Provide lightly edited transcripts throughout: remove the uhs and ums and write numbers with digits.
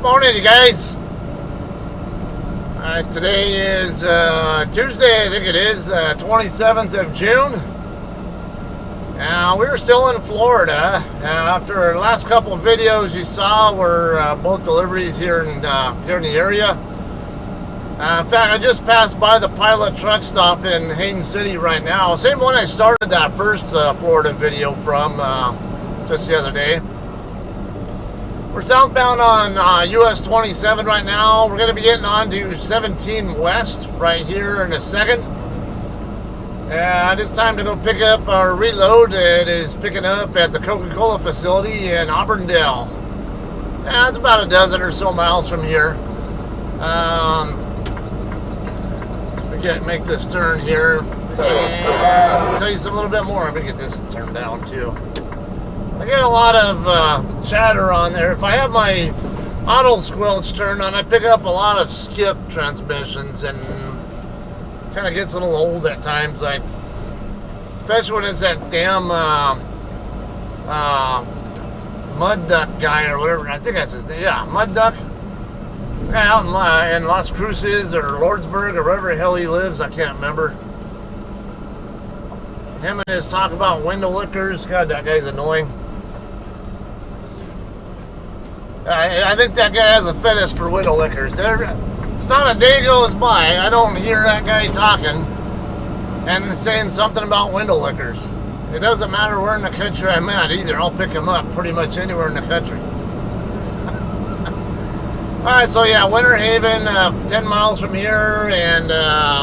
morning, you guys. Alright, today is Tuesday, I think it is, 27th of June. We're still in Florida. After the last couple of videos you saw were both deliveries here in the area. In fact, I just passed by the Pilot truck stop in Haines City right now. Same one I started that first Florida video from just the other day. We're southbound on US 27 right now. We're going to be getting on to 17 West right here in a second. And it's time to go pick up our reload. It is picking up at the Coca-Cola facility in Auburndale. It's about a dozen or so miles from here. Make this turn here. And I'll tell you a little bit more. Let me get this turned down too. I get a lot of chatter on there. If I have my auto squelch turned on, I pick up a lot of skip transmissions, and kind of gets a little old at times, like especially when it's that damn Mud Duck guy or whatever. I think that's his name. Yeah, Mud Duck. Yeah, out in Las Cruces or Lordsburg or wherever the hell he lives, I can't remember. Him and his talk about window lickers. God, that guy's annoying. I think that guy has a fetish for window lickers. It's not a day goes by I don't hear that guy talking and saying something about window lickers. It doesn't matter where in the country I'm at either. I'll pick him up pretty much anywhere in the country. Alright, so yeah, Winter Haven, 10 miles from here, and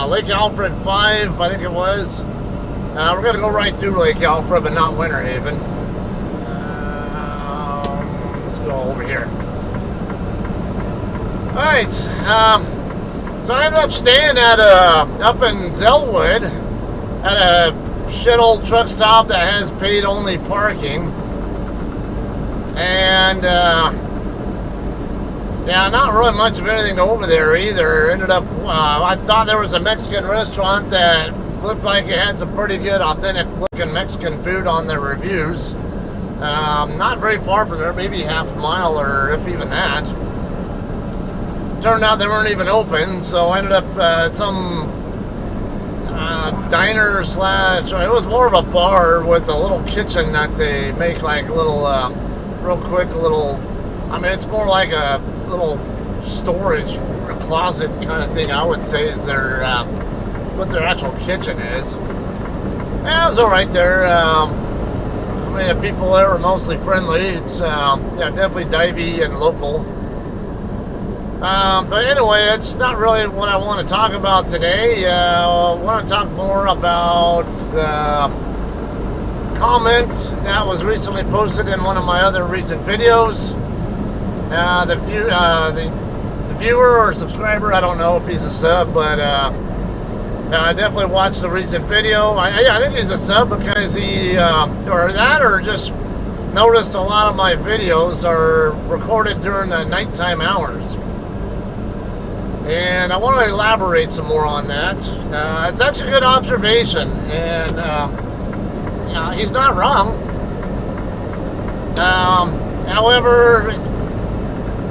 Lake Alfred 5, I think it was. We're going to go right through Lake Alfred, but not Winter Haven. Let's go over here. Alright, so I ended up staying at up in Zellwood at a shit old truck stop that has paid only parking. And yeah, not really much of anything over there either. Ended up, I thought there was a Mexican restaurant that looked like it had some pretty good, authentic looking Mexican food on their reviews. Not very far from there, maybe half a mile or if even that. Turned out they weren't even open, so I ended up at some diner slash, it was more of a bar with a little kitchen that they make like a little, real quick little, I mean, it's more like a little storage or closet kind of thing, I would say, is their what their actual kitchen is. Yeah, it was all right there. I mean, the people there were mostly friendly. It's yeah, definitely divey and local. But anyway, it's not really what I want to talk about today. I want to talk more about the comment that was recently posted in one of my other recent videos. The viewer or subscriber, I don't know if he's a sub, but I definitely watched the recent video. I think he's a sub because he, or just noticed a lot of my videos are recorded during the nighttime hours. And I want to elaborate some more on that. It's actually a good observation, and he's not wrong. However,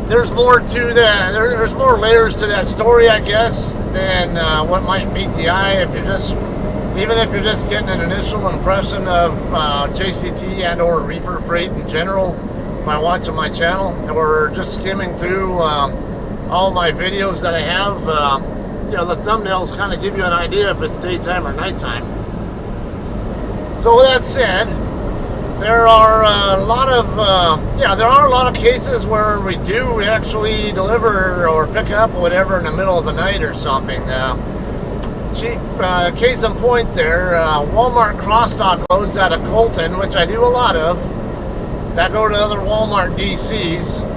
there's more to that. There's more layers to that story, I guess, than what might meet the eye. Even if you're just getting an initial impression of JCT and or reefer freight in general by watching my channel, or just skimming through all my videos that I have. The thumbnails kind of give you an idea if it's daytime or nighttime. So with that said, there are a lot of cases where we do actually deliver or pick up whatever in the middle of the night or something. Case in point there, Walmart cross-dock loads out of Colton, which I do a lot of, that go to other Walmart DCs.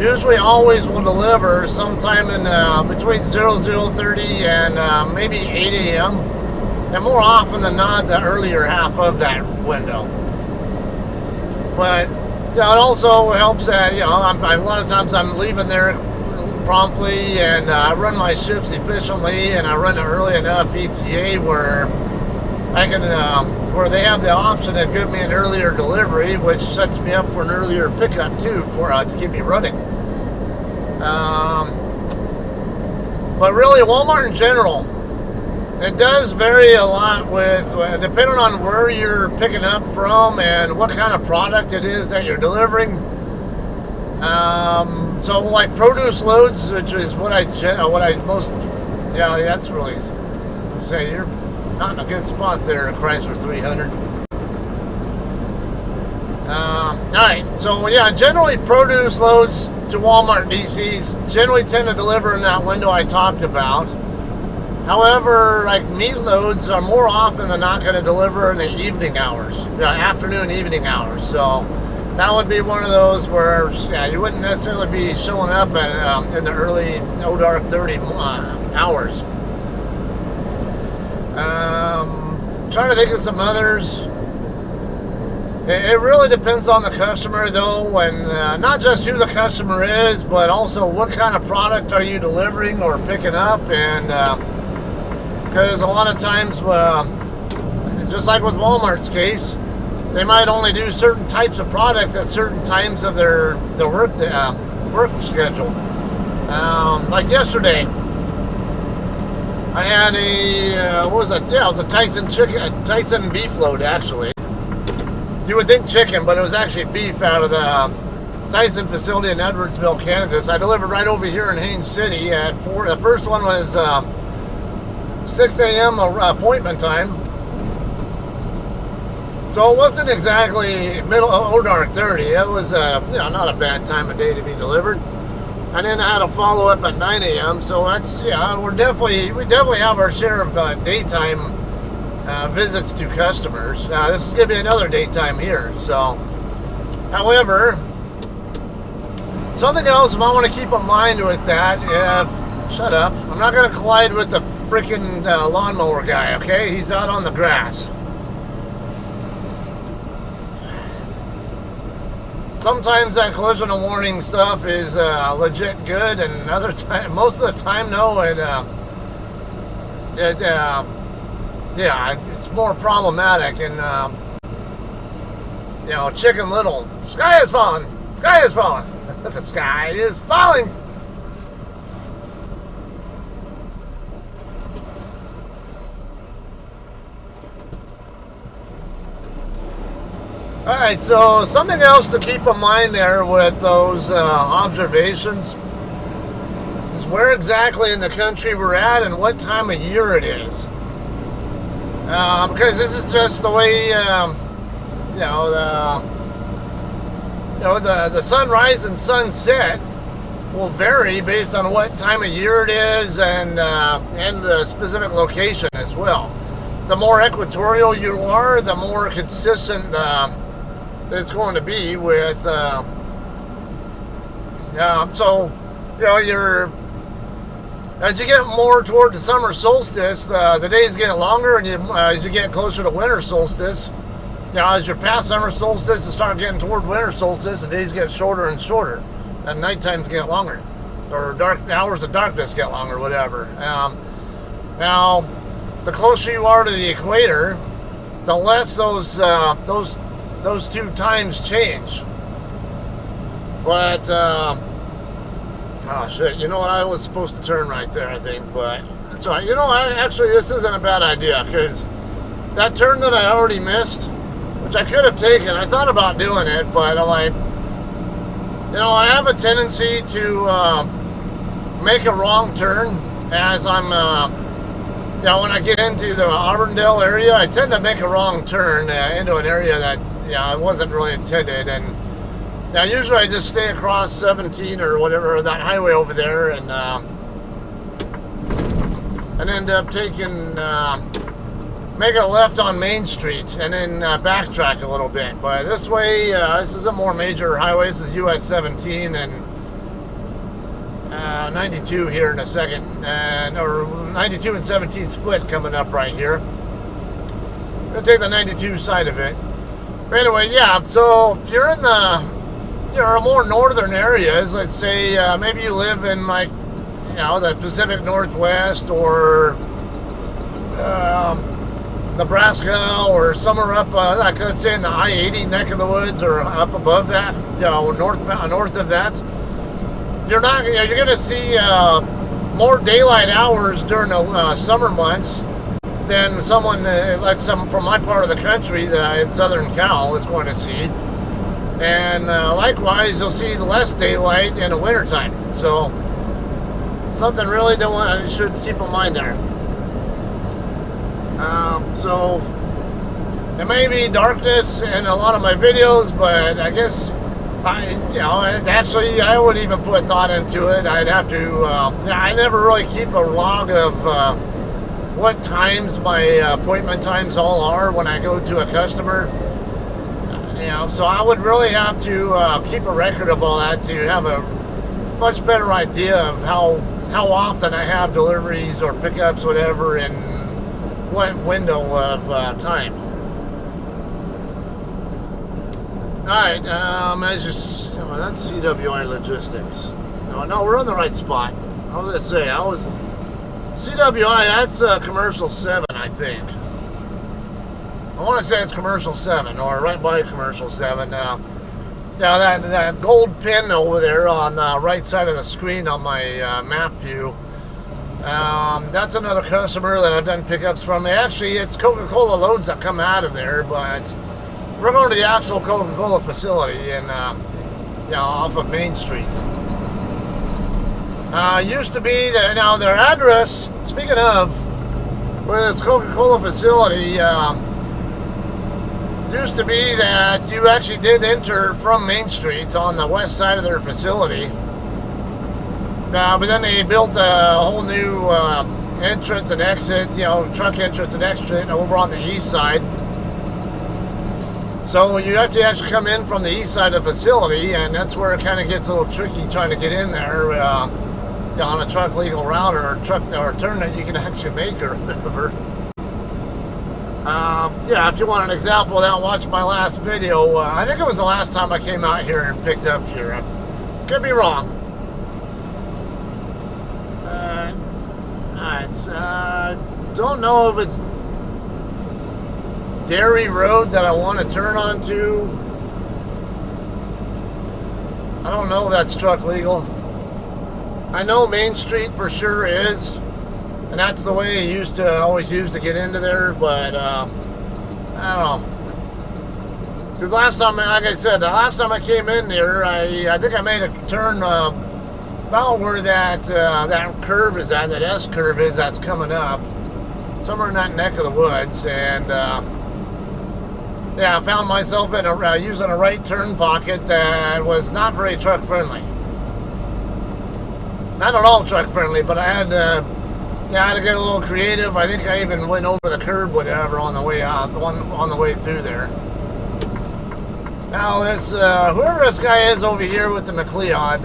Usually always will deliver sometime in between 0030 and maybe 8 a.m. And more often than not, the earlier half of that window. But it also helps that, a lot of times I'm leaving there promptly, and I run my shifts efficiently, and I run it early enough ETA where I can, where they have the option to give me an earlier delivery, which sets me up for an earlier pickup too, to keep me running. But really, Walmart in general, it does vary a lot with depending on where you're picking up from and what kind of product it is that you're delivering. So like produce loads, which is what I most, yeah, that's really, say you're not in a good spot there, Chrysler 300. Alright, so yeah, generally produce loads to Walmart DCs generally tend to deliver in that window I talked about. However, like meat loads are more often than not going to deliver in the evening hours, afternoon, evening hours. So that would be one of those where, yeah, you wouldn't necessarily be showing up at, in the early, dark 30 hours. Trying to think of some others. It really depends on the customer, though, and not just who the customer is, but also what kind of product are you delivering or picking up, and because a lot of times, just like with Walmart's case, they might only do certain types of products at certain times of their work schedule. Like yesterday, I had a what was it? Yeah, it was a Tyson beef load actually. You would think chicken, but it was actually beef out of the Tyson facility in Edwardsville, Kansas. I delivered right over here in Haines City at 4. The first one was 6 a.m. appointment time. So it wasn't exactly dark 30. It was not a bad time of day to be delivered. And then I had a follow up at 9 a.m. So that's, yeah, we definitely have our share of daytime visits to customers. This is going to be another daytime here. So, however, something else I want to keep in mind with that, shut up, I'm not going to collide with the freaking lawnmower guy, okay? He's out on the grass. Sometimes that collision warning stuff is legit good, and other time, most of the time, no, yeah, it's more problematic. And Chicken Little, sky is falling, sky is falling. The sky is falling. Alright, so something else to keep in mind there with those observations is where exactly in the country we're at and what time of year it is. Because this is just the way, the sunrise and sunset will vary based on what time of year it is and the specific location as well. The more equatorial you are, the more consistent it's going to be with. As you get more toward the summer solstice, the days get longer, and as you get closer to winter solstice, as you're past summer solstice and start getting toward winter solstice, the days get shorter and shorter, and night times get longer, or hours of darkness get longer, whatever. Now, the closer you are to the equator, the less those two times change. But oh shit, you know what, I was supposed to turn right there, I think, but that's all right. Actually, this isn't a bad idea, because that turn that I already missed, which I could have taken, I thought about doing it, but I'm like, I have a tendency to make a wrong turn as I'm when I get into the Auburndale area. I tend to make a wrong turn into an area that it wasn't really intended, and usually I just stay across 17 or whatever, that highway over there, and end up taking make a left on Main Street and then backtrack a little bit. But this way, this is a more major highway. This is US 17 and 92 here in a second, or 92 and 17 split coming up right here. I'm gonna take the 92 side of it. But anyway, so if you're in the more northern areas, let's say maybe you live in like the Pacific Northwest or Nebraska or somewhere up like let's say in the I-80 neck of the woods or up above that, north of that, you're not, you know, you're going to see more daylight hours during the summer months than someone like some from my part of the country in Southern Cal is going to see. And likewise, you'll see less daylight in the wintertime. So something really you should keep in mind there. So there may be darkness in a lot of my videos, but I guess I would even put thought into it. I'd have to. I never really keep a log of what times my appointment times all are when I go to a customer. So I would really have to keep a record of all that to have a much better idea of how often I have deliveries or pickups, whatever, in what window of time. Alright, that's CWI Logistics. No, we're on the right spot. I was going to say, CWI, that's Commercial 7, I think. I want to say it's Commercial 7, or right by Commercial 7. That gold pin over there on the right side of the screen on my map view, that's another customer that I've done pickups from. Actually, it's Coca-Cola loads that come out of there, but we're going to the actual Coca-Cola facility in, off of Main Street. Used to be that now their address. Speaking of, where this Coca-Cola facility, used to be that you actually did enter from Main Street on the west side of their facility. But then they built a whole new entrance and exit, truck entrance and exit over on the east side. So you have to actually come in from the east side of the facility, and that's where it kind of gets a little tricky trying to get in there on a truck legal route or a turn that you can actually make or whatever. If you want an example of that, watch my last video. I think it was the last time I came out here and picked up here. I could be wrong. Don't know if it's Dairy Road that I want to turn onto. I don't know if that's truck legal. I know Main Street for sure is, and that's the way I always used to get into there, but I don't know. Because last time, like I said, the last time I came in there, I think I made a turn about where that curve is at, that S curve is that's coming up, somewhere in that neck of the woods, and I found myself in using a right turn pocket that was not very truck friendly. Not at all truck friendly, but I had to get a little creative. I think I even went over the curb, whatever, on the way out, on the way through there. Now this whoever this guy is over here with the McLeod,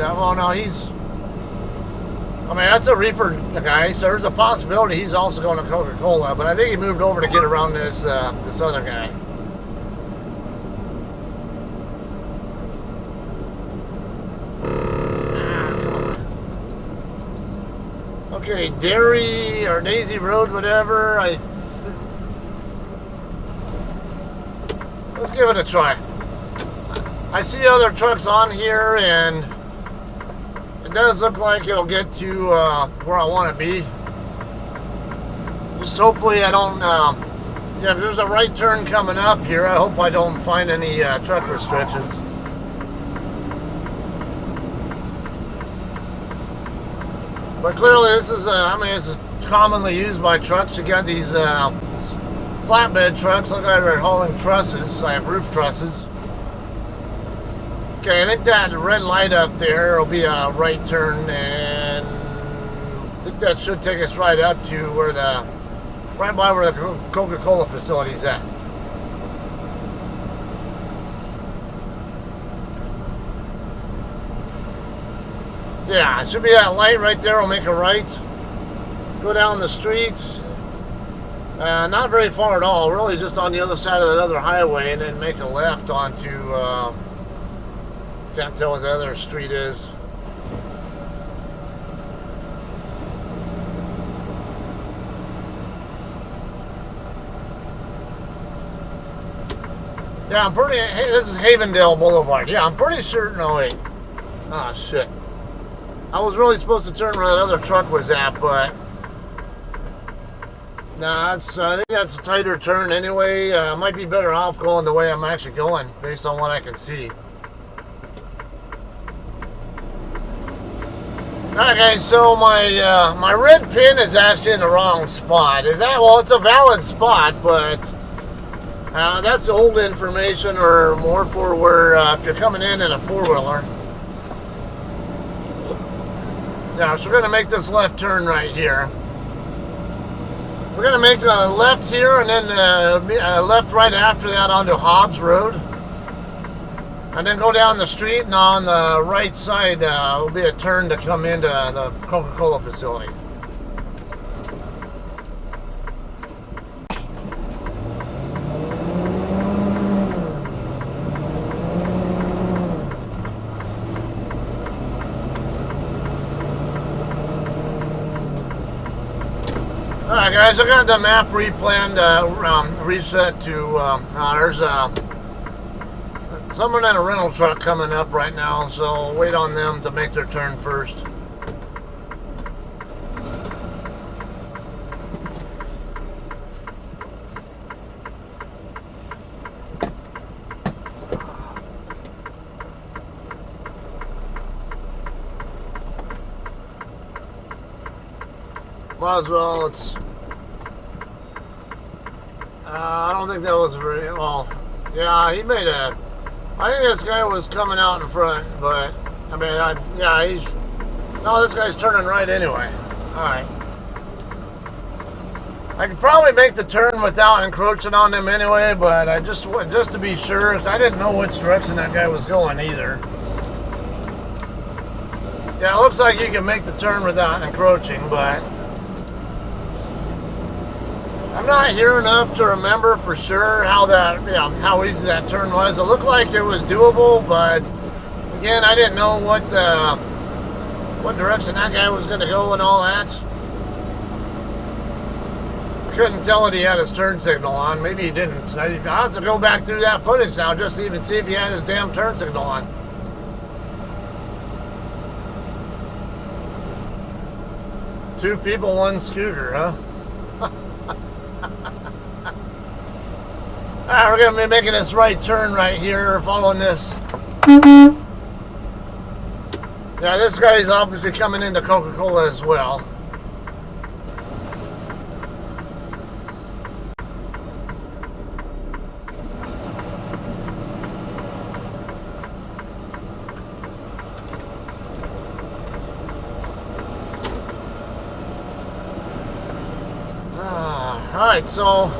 that's a reefer guy, so there's a possibility he's also going to Coca-Cola, but I think he moved over to get around this other guy. Okay, Dairy or Daisy Road, whatever. Let's give it a try. I see other trucks on here, and it does look like it'll get to where I want to be. Just hopefully I don't. If there's a right turn coming up here, I hope I don't find any truck restrictions. But clearly this is, this is commonly used by trucks. You got these flatbed trucks, look like they're hauling trusses, like roof trusses. Okay, I think that red light up there will be a right turn, and I think that should take us right up to right by where the Coca-Cola facility's at. Yeah, it should be that light right there. We'll make a right, go down the street, not very far at all, really just on the other side of that other highway, and then make a left onto, can't tell what the other street is. Yeah, this is Havendale Boulevard. Yeah, I'm pretty sure, no wait. Ah, shit. I was really supposed to turn where that other truck was at, but nah, I think that's a tighter turn anyway. Might be better off going the way I'm actually going, based on what I can see. Alright guys, so my red pin is actually in the wrong spot. Well, it's a valid spot, but that's old information, or more for where if you're coming in a four-wheeler. Yeah, so we're going to make this left turn right here. We're going to make a left here, and then left right after that onto Hobbs Road. And then go down the street, and on the right side will be a turn to come into the Coca-Cola facility. Alright guys, I got the map replanned, reset to, there's someone in a rental truck coming up right now, so wait on them to make their turn first. Might as well, it's... I don't think that was very... Well, yeah, he made a... I think this guy was coming out in front, but... I mean, yeah, he's... No, this guy's turning right anyway. Alright. I could probably make the turn without encroaching on them anyway, but I just to be sure, 'cause I didn't know which direction that guy was going either. Yeah, it looks like you can make the turn without encroaching, but... I'm not here enough to remember for sure how how easy that turn was. It looked like it was doable, but again, I didn't know what direction that guy was going to go and all that. Couldn't tell that he had his turn signal on. Maybe he didn't. I'll have to go back through that footage now just to even see if he had his damn turn signal on. Two people, one scooter, huh? Alright, we're going to be making this right turn right here, following this. Yeah, this guy's obviously coming into Coca-Cola as well. Alright, so...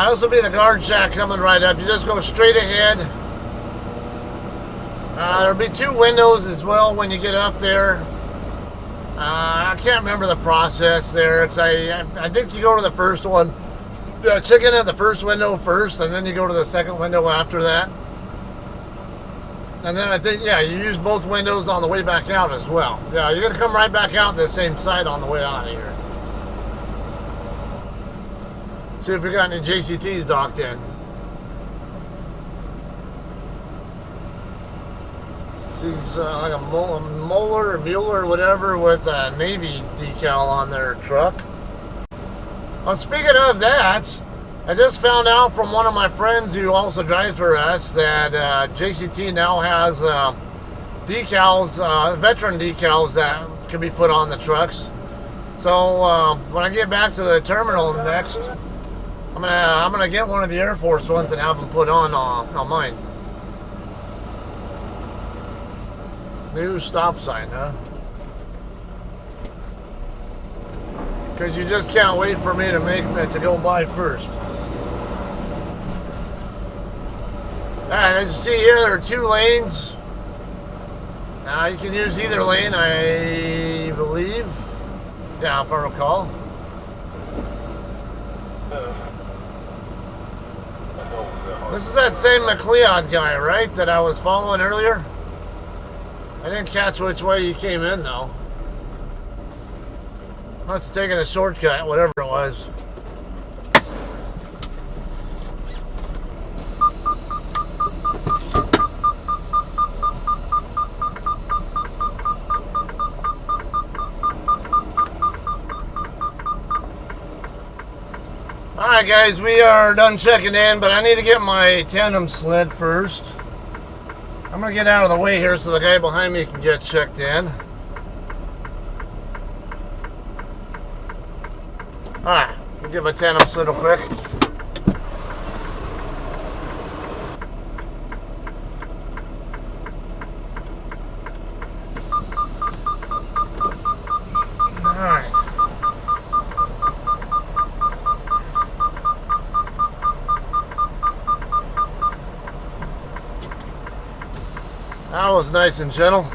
this will be the guard shack coming right up. You just go straight ahead. There'll be two windows as well when you get up there. I can't remember the process there, because I think you go to the first one. Check in at the first window first, and then you go to the second window after that. And then I think, yeah, you use both windows on the way back out as well. Yeah, you're going to come right back out the same side on the way out of here. See if we got any JCTs docked in. Seems like a Moeller or Mueller or whatever with a Navy decal on their truck. Well, speaking of that, I just found out from one of my friends who also drives for us that JCT now has decals, veteran decals that can be put on the trucks. So when I get back to the terminal next, I'm gonna get one of the Air Force ones and have them put on mine. New stop sign, huh? Because you just can't wait for me to go by first. Alright, as you see here, there are two lanes. Now you can use either lane, I believe. Yeah, if I recall. This is that same McLeod guy, right, that I was following earlier? I didn't catch which way he came in, though. Must have taken a shortcut, whatever it was. Alright guys, we are done checking in, but I need to get my tandem sled first. I'm going to get out of the way here so the guy behind me can get checked in. Alright, we'll get my tandem sled real quick. Alright. That was nice and gentle.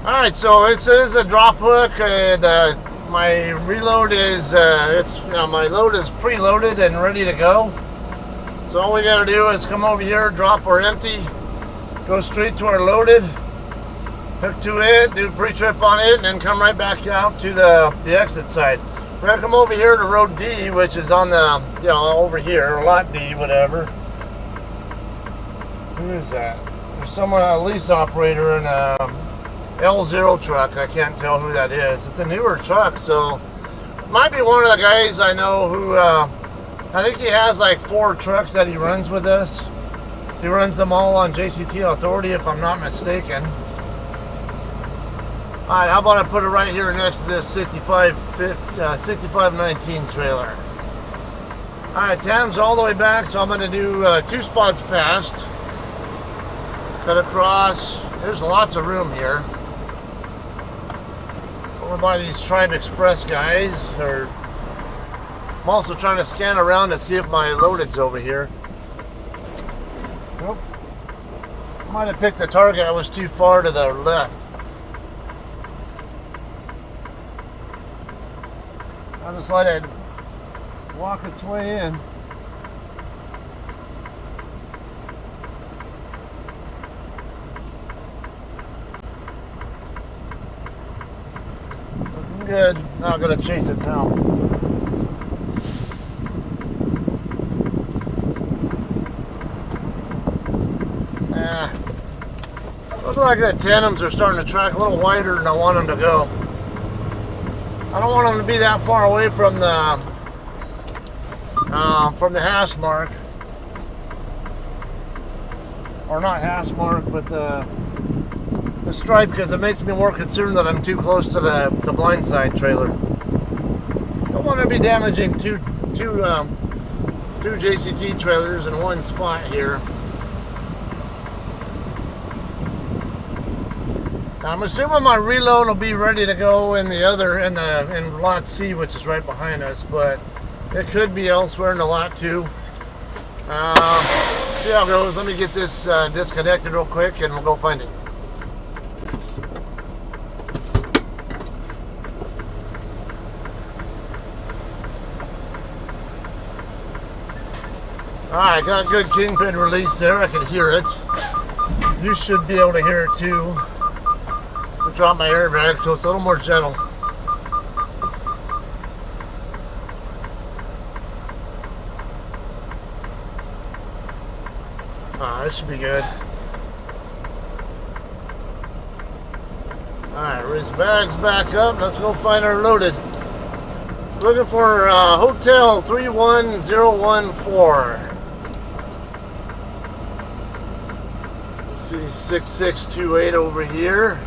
Alright, so this is a drop hook. My reload is, my load is preloaded and ready to go. So all we gotta do is come over here, drop our empty, go straight to our loaded, hook to it, do pre-trip on it, and then come right back out to the exit side. We're gonna come over here to road D, which is on the, over here, or lot D, whatever. Who is that? There's someone, a lease operator in a L0 truck. I can't tell who that is. It's a newer truck, so might be one of the guys I know who, I think he has like 4 trucks that he runs with us. He runs them all on JCT Authority, if I'm not mistaken. Alright, how about I put it right here next to this 6519 trailer. Alright, Tandem's all the way back, so I'm going to do 2 spots past. Cut across. There's lots of room here. Over by these Tribe Express guys. I'm also trying to scan around to see if my loaded's over here. Nope. Might have picked a target. I was too far to the left. I'll just let it walk its way in. Looking good. Now I'm going to chase it now. Looks like the tandems are starting to track a little wider than I want them to go. I don't want them to be that far away from the hash mark, or not hash mark, but the stripe, because it makes me more concerned that I'm too close to the blind side trailer. Don't want to be damaging two JCT trailers in one spot here. I'm assuming my reload will be ready to go in the other, in lot C, which is right behind us, but it could be elsewhere in the lot too. See how it goes. Let me get this disconnected real quick and we'll go find it. Alright, got a good kingpin release there. I can hear it. You should be able to hear it too. Drop my airbag so it's a little more gentle. This should be good. Alright, raise bags back up. Let's go find our loaded. Looking for Hotel 31014. Let's see, 6628 over here.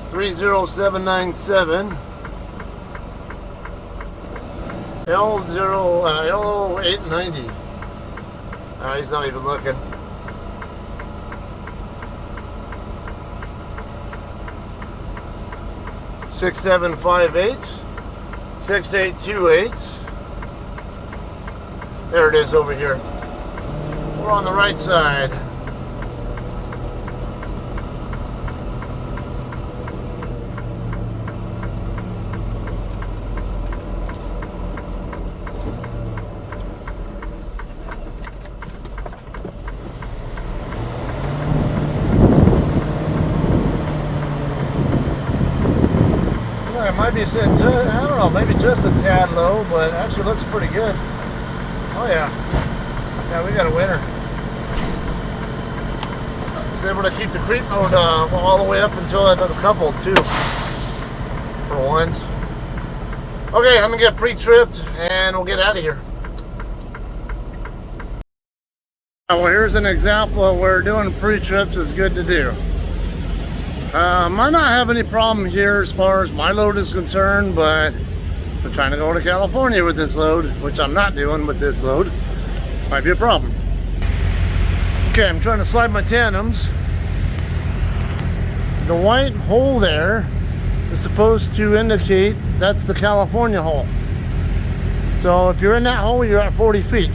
30797 L0890. He's not even looking. $6758 6828. There it is over here. We're on the right side. Might be sitting, I don't know, maybe just a tad low, but actually looks pretty good. Oh yeah. Yeah, we got a winner. Was able to keep the creep mode all the way up until I took a couple too. For once. Okay, I'm gonna get pre-tripped and we'll get out of here. Well, here's an example of where doing pre-trips is good to do. Might not have any problem here as far as my load is concerned, but if I'm trying to go to California with this load, which I'm not doing with this load, might be a problem. Okay, I'm trying to slide my tandems. The white hole there is supposed to indicate that's the California hole. So if you're in that hole, you're at 40 feet.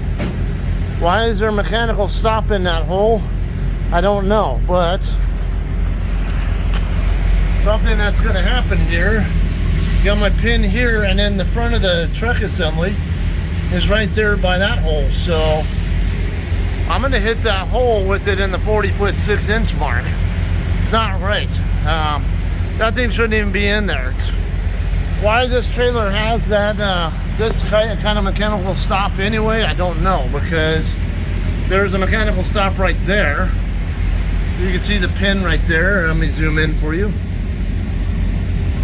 Why is there a mechanical stop in that hole? I don't know, but something that's going to happen here. Got my pin here, and then the front of the truck assembly is right there by that hole. So I'm going to hit that hole with it in the 40-foot 6-inch mark. It's not right. That thing shouldn't even be in there. Why this trailer has that this kind of mechanical stop anyway, I don't know, because there's a mechanical stop right there. You can see the pin right there. Let me zoom in for you.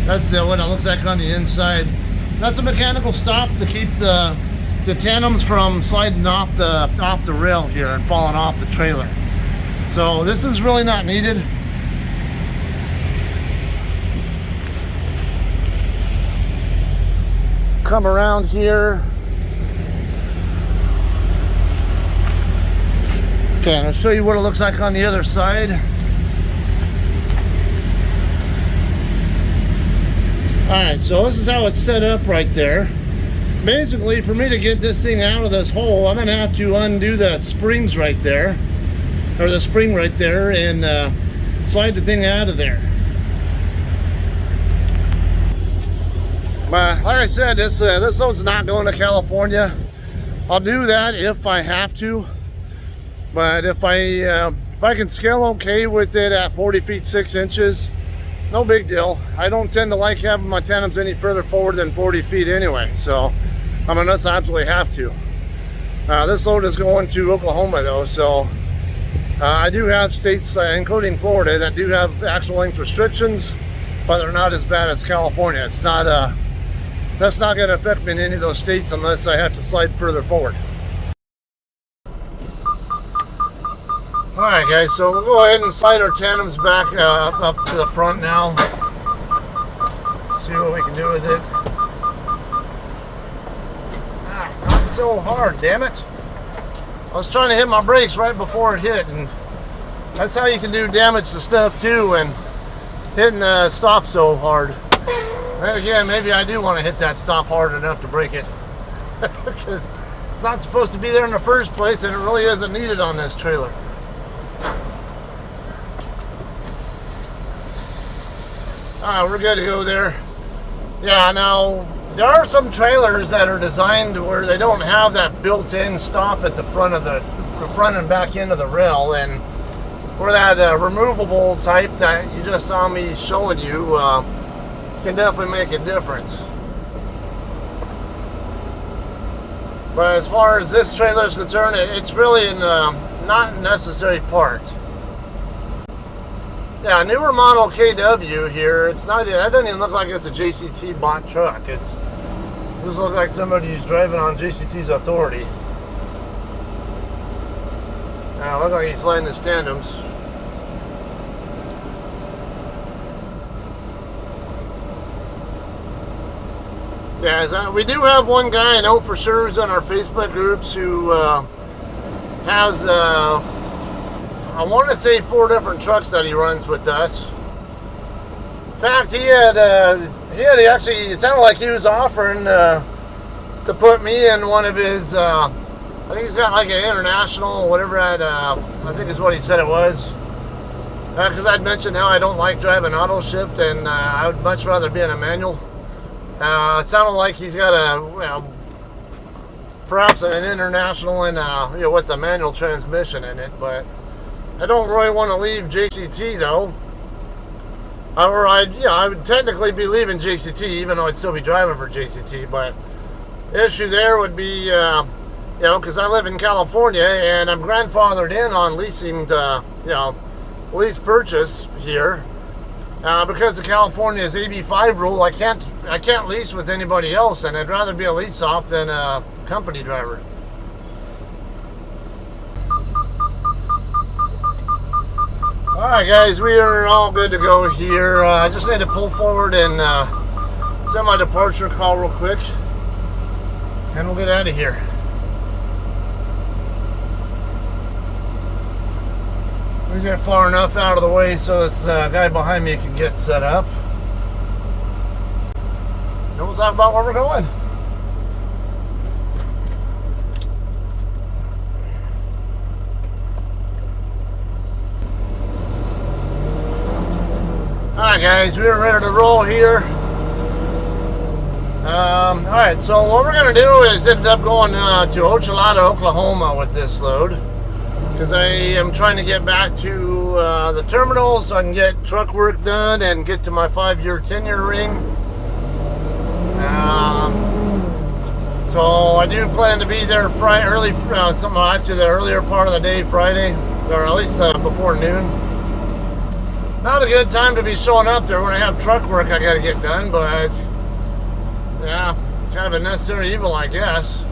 That's what it looks like on the inside. That's a mechanical stop to keep the tandems from sliding off the rail here and falling off the trailer. So this is really not needed. Come around here. Okay, and I'll show you what it looks like on the other side. Alright, so this is how it's set up right there. Basically, for me to get this thing out of this hole, I'm going to have to undo the springs right there, or the spring right there, and slide the thing out of there. But like I said, this load's not going to California. I'll do that if I have to. But if I can scale okay with it at 40 feet 6 inches, no big deal. I don't tend to like having my tandems any further forward than 40 feet anyway. So I'm unless I absolutely have to. This load is going to Oklahoma though, so I do have states, including Florida, that do have actual length restrictions, but they're not as bad as California. It's not that's not going to affect me in any of those states unless I have to slide further forward. Alright guys, so we'll go ahead and slide our tandems back up to the front now. See what we can do with it. Not so hard, damn it. I was trying to hit my brakes right before it hit, and that's how you can do damage to stuff too, and hitting the stop so hard. And again, maybe I do want to hit that stop hard enough to break it. Because it's not supposed to be there in the first place, and it really isn't needed on this trailer. Alright, we're good to go there. Yeah, now, there are some trailers that are designed where they don't have that built-in stop at the front of the front and back end of the rail, and for that removable type that you just saw me showing you, can definitely make a difference. But as far as this trailer is concerned, it's really not a necessary part. Yeah, newer model KW here. It's not. It doesn't even look like it's a JCT bought truck. It just looks like somebody who's driving on JCT's authority. Now, it looks like he's sliding his tandems. Yeah, we do have one guy I know for sure who's on our Facebook groups who has, I want to say 4 different trucks that he runs with us. In fact, he had actually, it sounded like he was offering to put me in one of his, I think he's got like an international, whatever that, I think is what he said it was. Because I'd mentioned how I don't like driving auto shift, and I would much rather be in a manual. It sounded like he's got a, perhaps an international and with a manual transmission in it, but I don't really want to leave JCT though. Or I would technically be leaving JCT, even though I'd still be driving for JCT. But the issue there would be You know, because I live in California and I'm grandfathered in on leasing the, you know, lease purchase here. Because the California's AB5 rule, I can't lease with anybody else, and I'd rather be a lease op than a company driver. Alright guys, we are all good to go here. I just need to pull forward and send my departure call real quick, and we'll get out of here. We get far enough out of the way so this guy behind me can get set up. And we'll talk about where we're going. Alright guys, we are ready to roll here. Alright, so what we're going to do is end up going to Ochalata, Oklahoma with this load. Because I am trying to get back to the terminal so I can get truck work done and get to my 5-year tenure ring. So I do plan to be there Friday, actually the earlier part of the day, Friday, or at least before noon. Not a good time to be showing up there when I have truck work I got to get done, but yeah, kind of a necessary evil, I guess.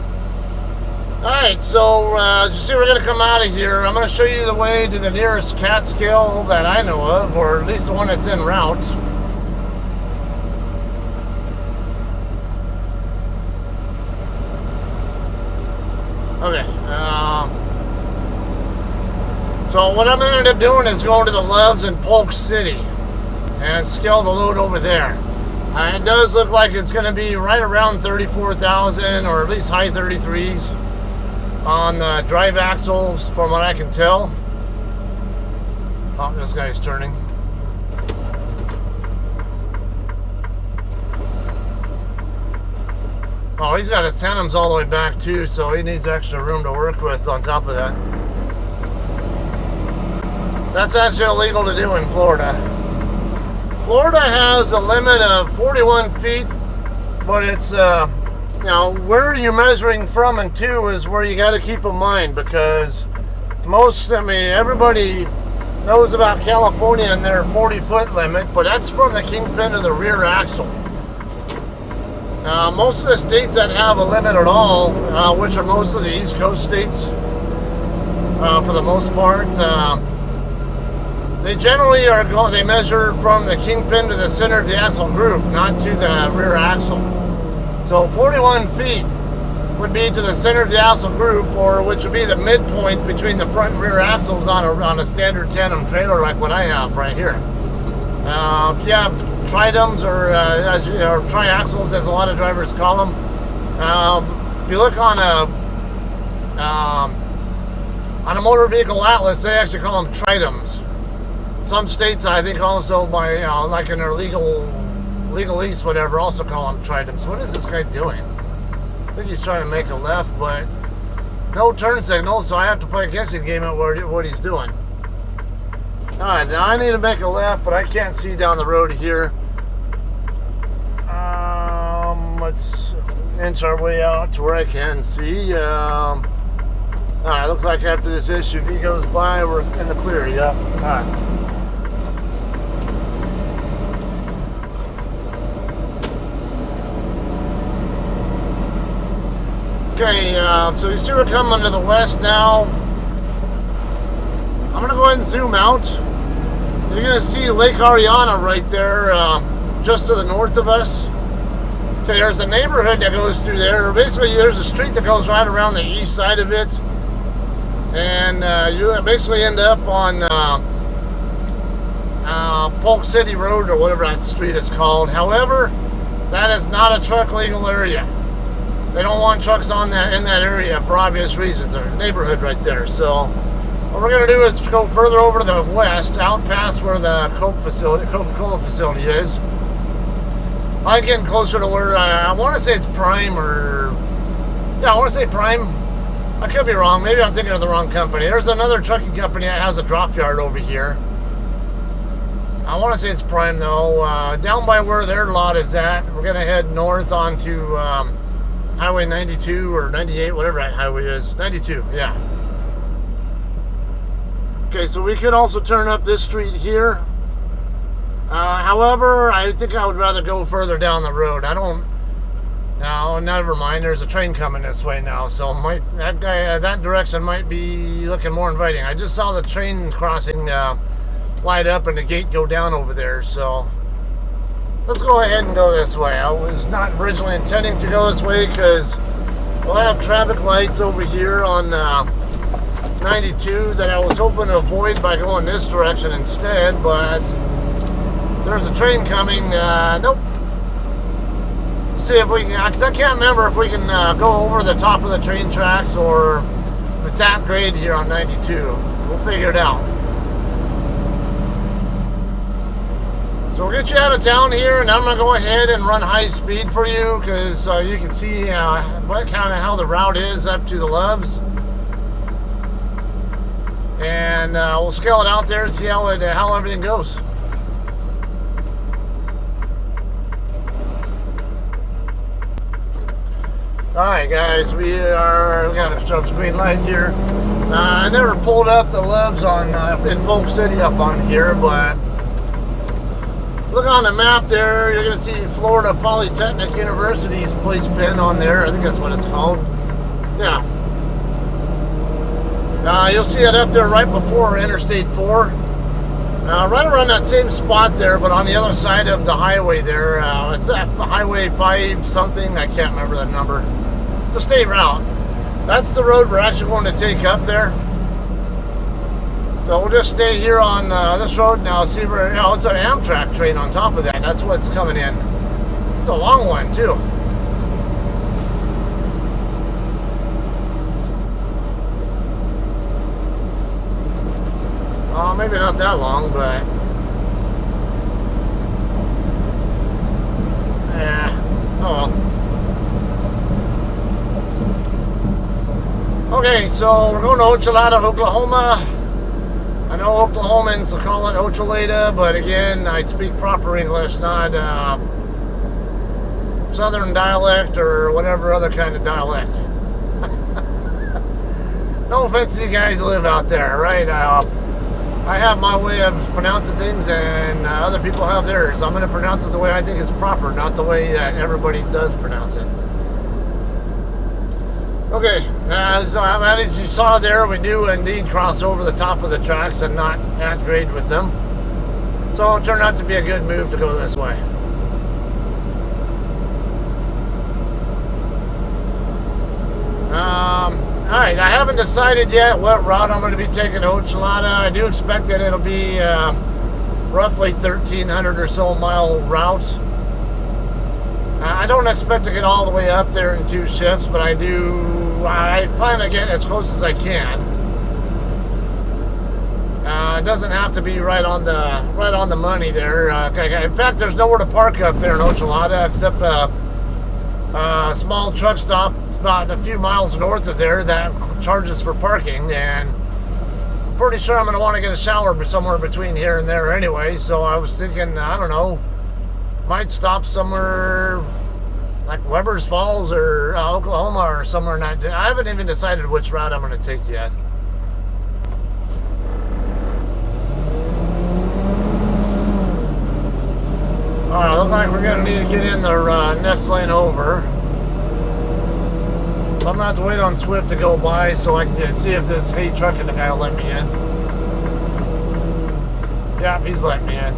Alright, so as you see, we're going to come out of here. I'm going to show you the way to the nearest Catskill that I know of, or at least the one that's en route. Okay, so what I'm going to end up doing is going to the Loves in Polk City and scale the load over there. It does look like it's going to be right around 34,000 or at least high 33s. On the drive axles, from what I can tell. Oh, this guy's turning. Oh, he's got his tandems all the way back too, so he needs extra room to work with on top of that. That's actually illegal to do in Florida. Florida has a limit of 41 feet, but it's you know, where you're measuring from and to is where you got to keep in mind, because everybody knows about California and their 40-foot limit, but that's from the kingpin to the rear axle. Most of the states that have a limit at all, which are most of the East Coast states, for the most part, they generally they measure from the kingpin to the center of the axle group, not to the rear axle. So 41 feet would be to the center of the axle group, or which would be the midpoint between the front and rear axles on a standard tandem trailer like what I have right here. If you have Tandems or triaxles, as a lot of drivers call them, if you look on a motor vehicle atlas, they actually call them Tandems. Some states, I think, also by like in their legalese, whatever, also call them Tandems. What is this guy doing? I think he's trying to make a left, but no turn signal, so I have to play a guessing game at what he's doing. Alright, now I need to make a left, but I can't see down the road here. Let's inch our way out to where I can see. Alright, looks like after this SUV goes by, we're in the clear. Yep. Alright. Okay, so you see we're coming to the west now. I'm going to go ahead and zoom out. You're going to see Lake Ariana right there, just to the north of us. Okay, there's a neighborhood that goes through there. Basically, there's a street that goes right around the east side of it. And you basically end up on Polk City Road, or whatever that street is called. However, that is not a truck legal area. They don't want trucks in that area for obvious reasons. There's a neighborhood right there. So what we're going to do is go further over to the west, out past where the Coca-Cola facility is. I'm getting closer to where I want to say it's Prime, or yeah, I want to say Prime. I could be wrong. Maybe I'm thinking of the wrong company. There's another trucking company that has a drop yard over here. I want to say it's Prime though. Down by where their lot is at, we're going to head north onto Highway 92 or 98, whatever that highway is. 92, yeah. Okay, so we could also turn up this street here. However, I think I would rather go further down the road. No, never mind. There's a train coming this way now, so that direction might be looking more inviting. I just saw the train crossing light up and the gate go down over there, so let's go ahead and go this way. I was not originally intending to go this way because we'll have traffic lights over here on 92 that I was hoping to avoid by going this direction instead, but there's a train coming. Nope. See if we can, because I can't remember if we can go over the top of the train tracks or if it's at grade here on 92. We'll figure it out. So we'll get you out of town here, and I'm going to go ahead and run high speed for you because you can see how the route is up to the Loves. And we'll scale it out there and see how everything goes. Alright guys, we got a green light here. I never pulled up the Loves in Polk City up on here, but look on the map there, you're going to see Florida Polytechnic University's place pin on there. I think that's what it's called. Yeah. You'll see it up there right before Interstate 4. Right around that same spot there, but on the other side of the highway there. It's at Highway 5 something. I can't remember that number. It's a state route. That's the road we're actually going to take up there. So we'll just stay here on this road now. See where, it's an Amtrak train on top of that. That's what's coming in. It's a long one too. Maybe not that long, but yeah. Oh well. Okay, so we're going to Ochalata, Oklahoma. I know Oklahomans call it Ochalata, but again, I speak proper English, not Southern dialect or whatever other kind of dialect. No offense to you guys that live out there, right? I have my way of pronouncing things, and other people have theirs. I'm going to pronounce it the way I think is proper, not the way that everybody does pronounce it. Okay, as you saw there, we do indeed cross over the top of the tracks and not at grade with them. So it turned out to be a good move to go this way. Alright, I haven't decided yet what route I'm going to be taking to Ochalata. I do expect that it'll be roughly 1,300 or so mile route. I don't expect to get all the way up there in 2 shifts, but I plan to get as close as I can. It doesn't have to be right on the money there. In fact, there's nowhere to park up there in Ochalata except a small truck stop about a few miles north of there that charges for parking, and I'm pretty sure I'm going to want to get a shower somewhere between here and there anyway, so I was thinking, I don't know, might stop somewhere like Weber's Falls or Oklahoma or somewhere in that. I haven't even decided which route I'm going to take yet. Alright, looks like we're going to need to get in the next lane over. So I'm going to have to wait on Swift to go by so I can see if this hay trucking guy will let me in. Yeah, he's letting me in.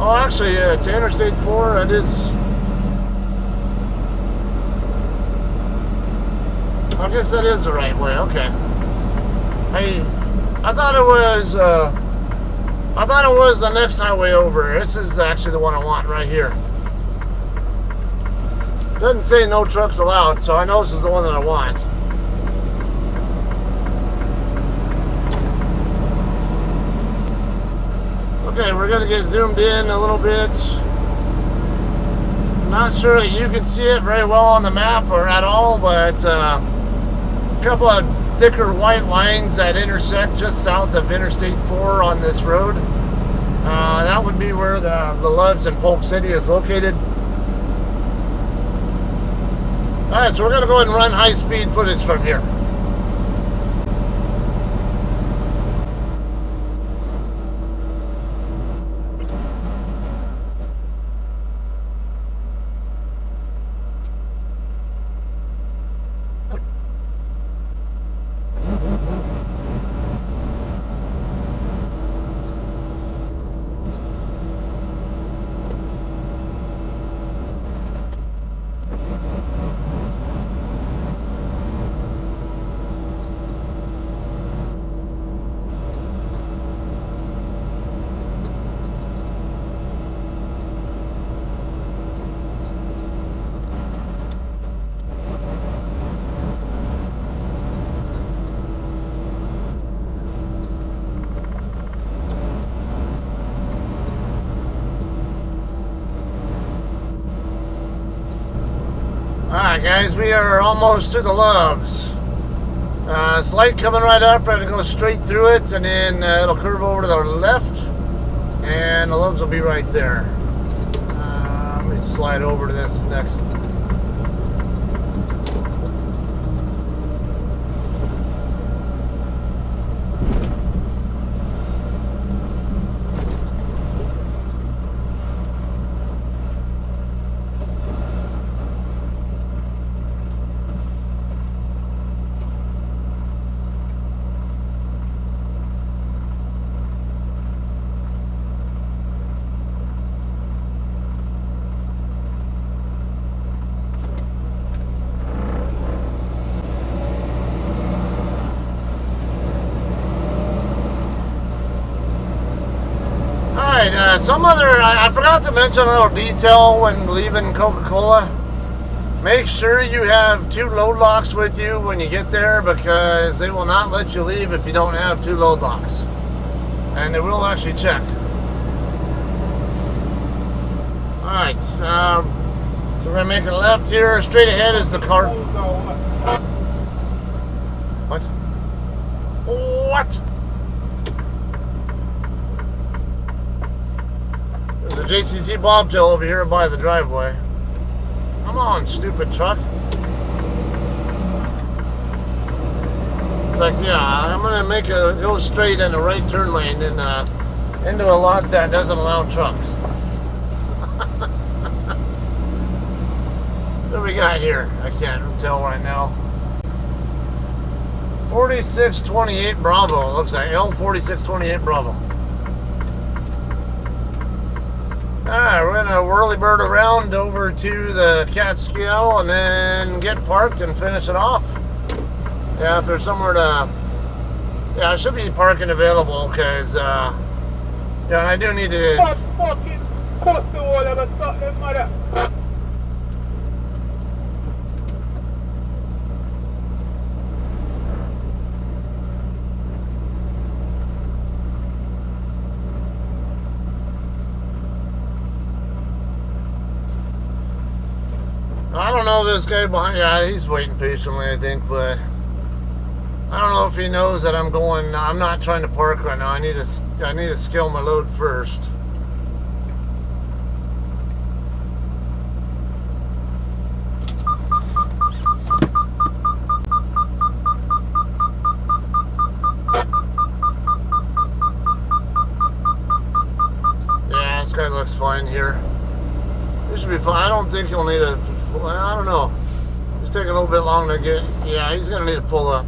Oh, actually, to Interstate 4, it is. I guess that is the right way. Okay. Hey, I thought it was the next highway over. This is actually the one I want right here. Doesn't say no trucks allowed, so I know this is the one that I want. Okay, we're going to get zoomed in a little bit. Not sure that you can see it very well on the map or at all, but A couple of thicker white lines that intersect just south of Interstate 4 on this road. That would be where the Loves in Polk City is located. Alright, so we're going to go ahead and run high-speed footage from here. Alright guys, we are almost to the Loves. It's light coming right up, we're going to go straight through it, and then it'll curve over to the left, and the Loves will be right there. Let me slide over to this next. I forgot to mention a little detail when leaving Coca-Cola. Make sure you have 2 load locks with you when you get there, because they will not let you leave if you don't have 2 load locks. And they will actually check. Alright, so we're going to make a left here. Straight ahead is the car. What? What? There's a JCT bobtail over here by the driveway. Come on, stupid truck. It's like, yeah, I'm going to go straight in the right turn lane and into a lot that doesn't allow trucks. What do we got here? I can't tell right now. 4628 Bravo. It looks like L4628 Bravo. Alright, we're gonna whirly bird around over to the Catskill and then get parked and finish it off. Yeah, if there's somewhere to... Yeah, there should be parking available, because, yeah, and I do need to... Fucking cost the wall of a fucking mother. I don't know this guy behind. Yeah, he's waiting patiently, I think, but I don't know if he knows that I'm going. I'm not trying to park right now. I need to scale my load first. Yeah, this guy looks fine here. This should be fine. I don't think he'll need a... Well, I don't know. It's taking a little bit long to get... Yeah, he's going to need to pull up.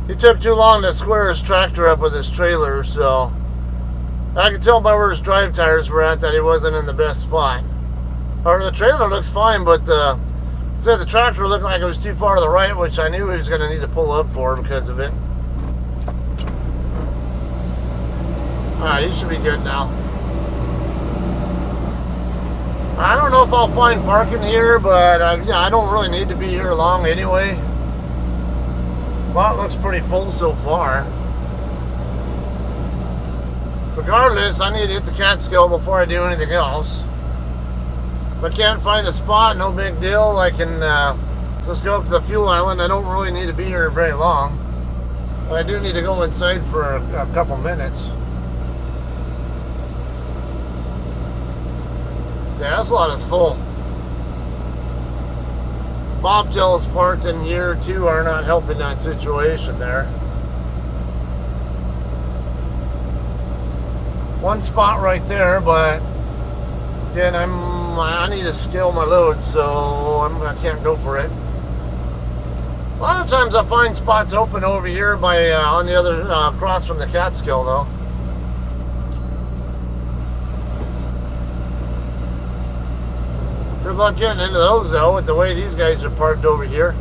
He took too long to square his tractor up with his trailer, so... I could tell by where his drive tires were at that he wasn't in the best spot. Or the trailer looks fine, but the tractor looked like it was too far to the right, which I knew he was going to need to pull up for because of it. Alright, he should be good now. I don't know if I'll find parking here, but yeah, I don't really need to be here long anyway. Lot looks pretty full so far. Regardless, I need to hit the Catskill before I do anything else. If I can't find a spot, no big deal. I can Just go up to the fuel island. I don't really need to be here very long. But I do need to go inside for a couple minutes. Yeah, this lot is full. Bobtails parked in here too are not helping that situation there. One spot right there, but again, I need to scale my load, so I can't go for it. A lot of times I find spots open over here by on the other across from the Catskill though. Good luck getting into those though with the way these guys are parked over here.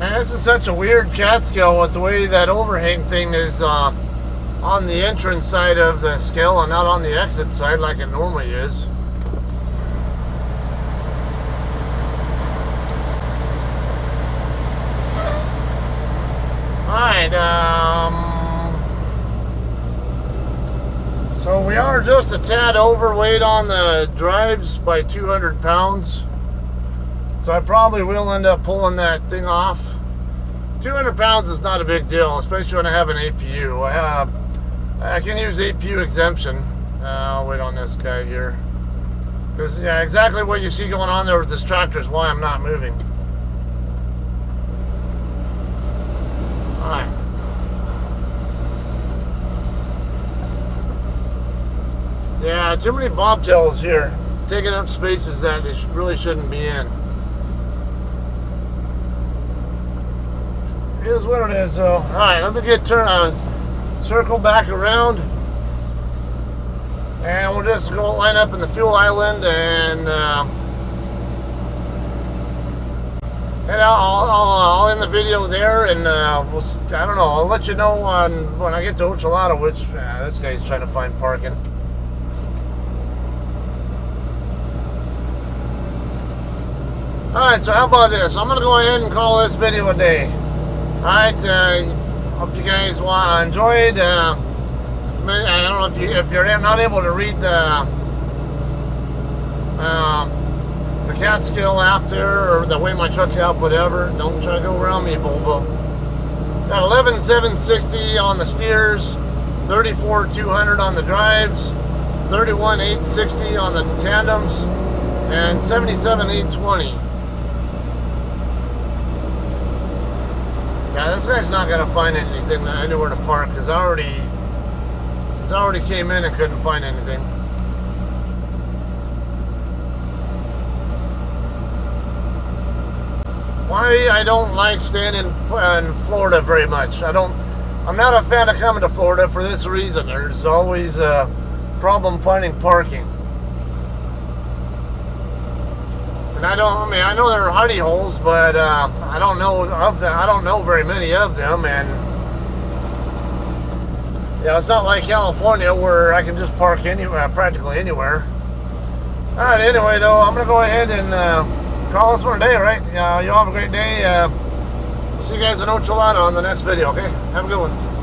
And this is such a weird Catskill with the way that overhang thing is on the entrance side of the scale and not on the exit side like it normally is. Alright, so we are just a tad overweight on the drives by 200 pounds. So I probably will end up pulling that thing off. 200 pounds is not a big deal, especially when I have an APU. I can use APU exemption. I'll wait on this guy here. Because, yeah, exactly what you see going on there with this tractor is why I'm not moving. Alright. Yeah, too many bobtails here. Taking up spaces that they really shouldn't be in. It is what it is, though. Alright, let me circle back around. And we'll just go line up in the fuel island and I'll end the video there, and I don't know, I'll let you know when I get to Ochelata, which this guy's trying to find parking. Alright, so how about this? I'm going to go ahead and call this video a day. Alright, hope you guys enjoyed. I don't know if you're not able to read the Catskill app there, or the Weigh My Truck app, whatever. Don't try to go around me, Volvo. Got 11,760 on the steers, 34,200 on the drives, 31,860 on the tandems, and 77,820. Yeah, this guy's not gonna find anything anywhere to park because I already came in and couldn't find anything. Why I don't like staying in Florida very much. I'm not a fan of coming to Florida for this reason. There's always a problem finding parking. And I know there are hidey holes, but I don't know of them. I don't know very many of them, and yeah, it's not like California where I can just park anywhere, practically anywhere. All right. Anyway, though, I'm gonna go ahead and call this one a day. Right? You all have a great day. See you guys in Ochelata on the next video. Okay. Have a good one.